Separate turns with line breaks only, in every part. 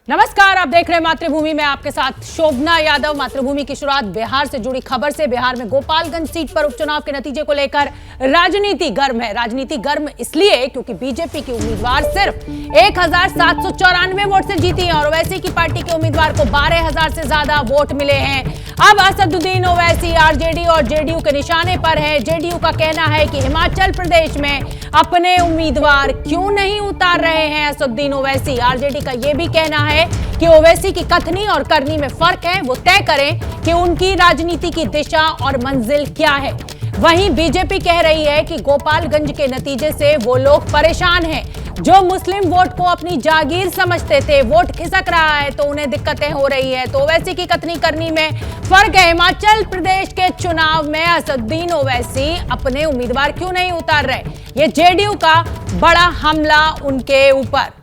नमस्कार, आप देख रहे हैं मातृभूमि में आपके साथ शोभना यादव। मातृभूमि की शुरुआत बिहार से जुड़ी खबर से। बिहार में गोपालगंज सीट पर उपचुनाव के नतीजे को लेकर राजनीति गर्म है। राजनीति गर्म इसलिए क्योंकि बीजेपी की उम्मीदवार सिर्फ 1794 वोट से जीती है और ओवैसी की पार्टी के उम्मीदवार को 12,000 से ज्यादा वोट मिले हैं। अब असदुद्दीन ओवैसी आरजेडी और जेडीयू के निशाने पर है। जेडीयू का कहना है कि हिमाचल प्रदेश में अपने उम्मीदवार क्यों नहीं उतार रहे हैं असदुद्दीन ओवैसी। आरजेडी का यह भी कहना है कि ओवैसी की कथनी और करनी में फर्क है, वो तय करें कि उनकी राजनीति की दिशा और मंजिल क्या है। वहीं बीजेपी कह रही है कि गोपालगंज के नतीजे से वो लोग परेशान हैं। जो मुस्लिम वोट को अपनी जागीर समझते थे, वोट खिसक रहा है तो उन्हें दिक्कतें हो रही है। तो ओवैसी की कथनी करनी में फर्क है। हिमाचल प्रदेश के चुनाव में असदुद्दीन ओवैसी अपने उम्मीदवार क्यों नहीं उतार रहे, ये जेडीयू का बड़ा हमला उनके ऊपर।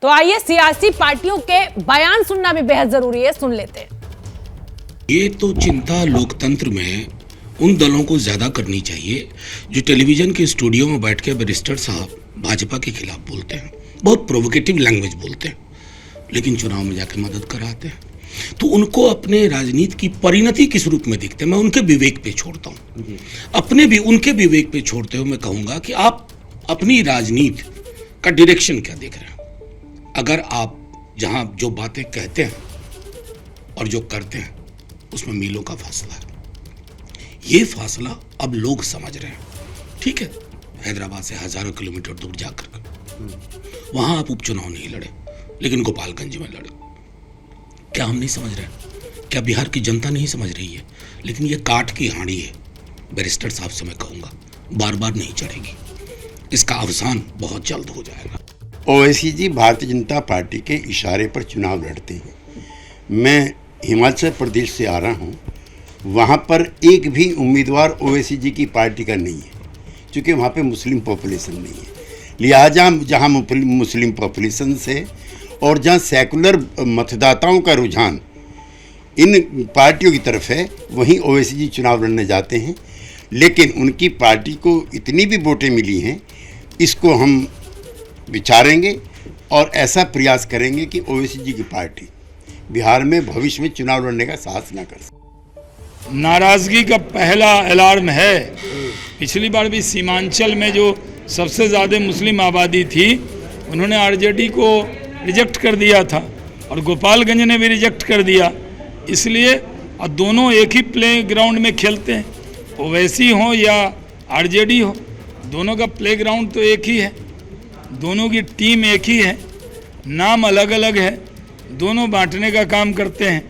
तो आइए सियासी पार्टियों के बयान सुनना भी बेहद जरूरी है, सुन लेते हैं।
ये तो चिंता लोकतंत्र में उन दलों को ज्यादा करनी चाहिए जो टेलीविजन के स्टूडियो में बैठ के बैरिस्टर साहब भाजपा के खिलाफ बोलते हैं, बहुत प्रोवोकेटिव लैंग्वेज बोलते हैं, लेकिन चुनाव में जाके मदद कराते हैं। तो उनको अपने राजनीति की परिणति किस रूप में दिखते हैं, मैं उनके विवेक पे छोड़ता हूँ। अपने भी उनके विवेक पे छोड़ते हुए मैं कहूँगा कि आप अपनी राजनीति का डायरेक्शन क्या देख रहे हैं। अगर आप जहां जो बातें कहते हैं और जो करते हैं उसमें मीलों का फासला है, ये फासला अब लोग समझ रहे हैं। ठीक है, हैदराबाद से हजारों किलोमीटर दूर जाकर वहां आप उपचुनाव नहीं लड़े, लेकिन गोपालगंज में लड़े। क्या हम नहीं समझ रहे? क्या बिहार की जनता नहीं समझ रही है? लेकिन ये काट की हांडी है, बैरिस्टर साहब से मैं कहूंगा, बार बार नहीं चढ़ेगी। इसका अवसान बहुत जल्द हो जाएगा।
ओवैसी जी भारतीय जनता पार्टी के इशारे पर चुनाव लड़ते हैं। मैं हिमाचल प्रदेश से आ रहा हूँ, वहाँ पर एक भी उम्मीदवार ओवैसी जी की पार्टी का नहीं है, क्योंकि वहाँ पे मुस्लिम पॉपुलेशन नहीं है। लिहाजा जहाँ मुस्लिम पॉपुलेशन से और जहाँ सेकुलर मतदाताओं का रुझान इन पार्टियों की तरफ है, वहीं ओवैसी जी चुनाव लड़ने जाते हैं। लेकिन उनकी पार्टी को इतनी भी वोटें मिली हैं, इसको हम विचारेंगे और ऐसा प्रयास करेंगे कि ओवैसी जी की पार्टी बिहार में भविष्य में चुनाव लड़ने का साहस न कर सके।
नाराजगी का पहला अलार्म है। पिछली बार भी सीमांचल में जो सबसे ज़्यादा मुस्लिम आबादी थी, उन्होंने आरजेडी को रिजेक्ट कर दिया था और गोपालगंज ने भी रिजेक्ट कर दिया। इसलिए और दोनों एक ही प्ले ग्राउंड में खेलते हैं, ओवैसी हो या आरजेडी हो, दोनों का प्ले ग्राउंड तो एक ही है, दोनों की टीम एक ही है, नाम अलग अलग है, दोनों बांटने का काम करते हैं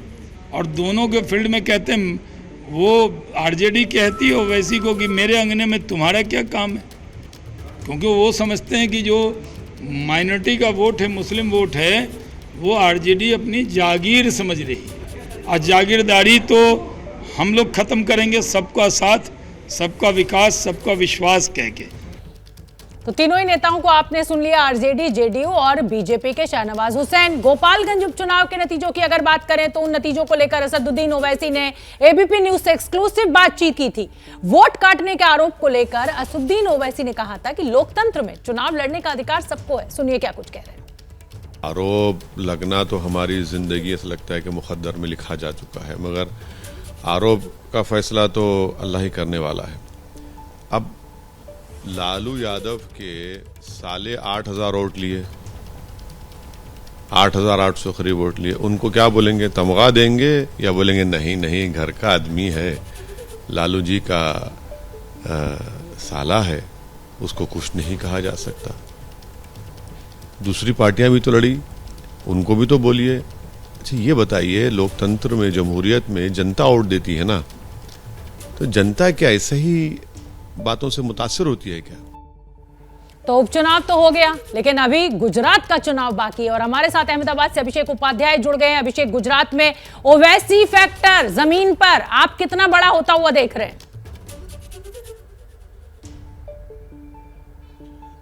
और दोनों के फील्ड में कहते हैं। वो आरजेडी कहती है ओवैसी को कि मेरे अंगने में तुम्हारा क्या काम है, क्योंकि वो समझते हैं कि जो माइनॉरिटी का वोट है, मुस्लिम वोट है, वो आरजेडी अपनी जागीर समझ रही है। और जागीरदारी तो हम लोग ख़त्म करेंगे, सबका साथ, सबका विकास, सबका विश्वास कह के।
तो तीनों ही नेताओं को आपने सुन लिया, आरजेडी, जेडीयू और बीजेपी के शाहनवाज हुसैन। गोपालगंज उपचुनाव के नतीजों की अगर बात करें तो उन नतीजों को लेकर असदुद्दीन ओवैसी ने एबीपी न्यूज से एक्सक्लूसिव बातचीत की थी। वोट काटने के आरोप को लेकर असदुद्दीन ओवैसी ने कहा था कि लोकतंत्र में चुनाव लड़ने का अधिकार सबको है। सुनिए क्या कुछ कह रहे हैं।
आरोप लगना तो हमारी जिंदगी ऐसा लगता है कि मुकद्दर में लिखा जा चुका है, मगर आरोप का फैसला तो अल्लाह ही करने वाला है। अब लालू यादव के 8,500 वोट लिए, 8,800 करीब वोट लिए, उनको क्या बोलेंगे, तमगा देंगे या बोलेंगे नहीं नहीं घर का आदमी है, लालू जी का साला है, उसको कुछ नहीं कहा जा सकता। दूसरी पार्टियां भी तो लड़ी, उनको भी तो बोलिए। अच्छा ये बताइए, लोकतंत्र में, जमहूरियत में जनता वोट देती है ना, तो जनता क्या ऐसे ही बातों से मुतासिर होती है क्या?
तो उपचुनाव तो हो गया, लेकिन अभी गुजरात का चुनाव बाकी है और हमारे साथ अहमदाबाद से अभिषेक उपाध्याय जुड़ गए हैं। अभिषेक, गुजरात में ओवैसी फैक्टर जमीन पर आप कितना बड़ा होता हुआ देख रहे हैं?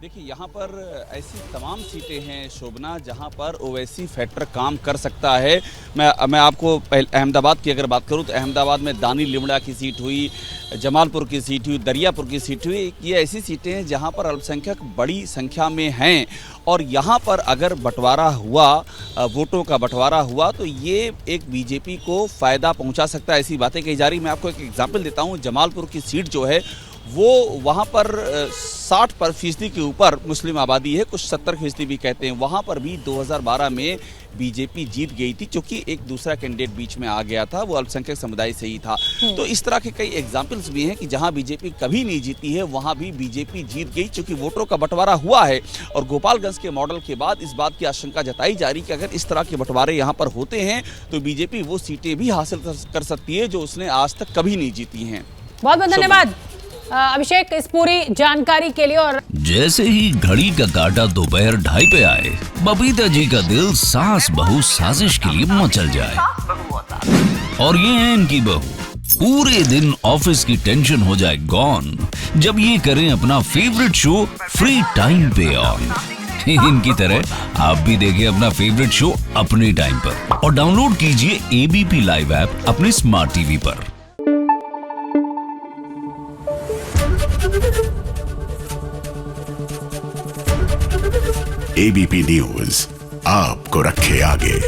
देखिए यहाँ पर ऐसी तमाम सीटें हैं शोभना जहाँ पर ओवैसी फैक्टर काम कर सकता है। मैं आपको अहमदाबाद की अगर बात करूँ तो अहमदाबाद में दानी लिमड़ा की सीट हुई, जमालपुर की सीट हुई, दरियापुर की सीट हुई। ये ऐसी सीटें हैं जहाँ पर अल्पसंख्यक बड़ी संख्या में हैं और यहाँ पर अगर बंटवारा हुआ, वोटों का बंटवारा हुआ तो ये एक बीजेपी को फ़ायदा पहुँचा सकता है, ऐसी बातें कही जा रही। मैं आपको एक एग्जाम्पल देता हूँ। जमालपुर की सीट जो है वो वहाँ पर 60% के ऊपर मुस्लिम आबादी है, कुछ 70% भी कहते हैं। वहाँ पर भी 2012 में बीजेपी जीत गई थी, क्योंकि एक दूसरा कैंडिडेट बीच में आ गया था, वो अल्पसंख्यक समुदाय से ही था। तो इस तरह के कई एग्जाम्पल्स भी हैं कि जहाँ बीजेपी कभी नहीं जीती है वहाँ भी बीजेपी जीत गई, क्योंकि वोटरों का बंटवारा हुआ है। और गोपालगंज के मॉडल के बाद इस बात की आशंका जताई जा रही कि अगर इस तरह के बंटवारे यहाँ पर होते हैं तो बीजेपी वो सीटें भी हासिल कर सकती है जो उसने आज तक कभी नहीं जीती हैं।
बहुत बहुत धन्यवाद अभिषेक इस पूरी जानकारी के लिए। और
जैसे ही घड़ी का काटा दोपहर 2:30 पे आए, बबीता जी का दिल सास बहू साजिश के लिए मचल जाए। और ये है इनकी बहू, पूरे दिन ऑफिस की टेंशन हो जाए गॉन जब ये करें अपना फेवरेट शो फ्री टाइम पे ऑन। इनकी तरह आप भी देखें अपना फेवरेट शो अपने टाइम पर और डाउनलोड कीजिए एबीपी लाइव ऐप अपने स्मार्ट टीवी पर।
एबीपी न्यूज आपको रखे आगे।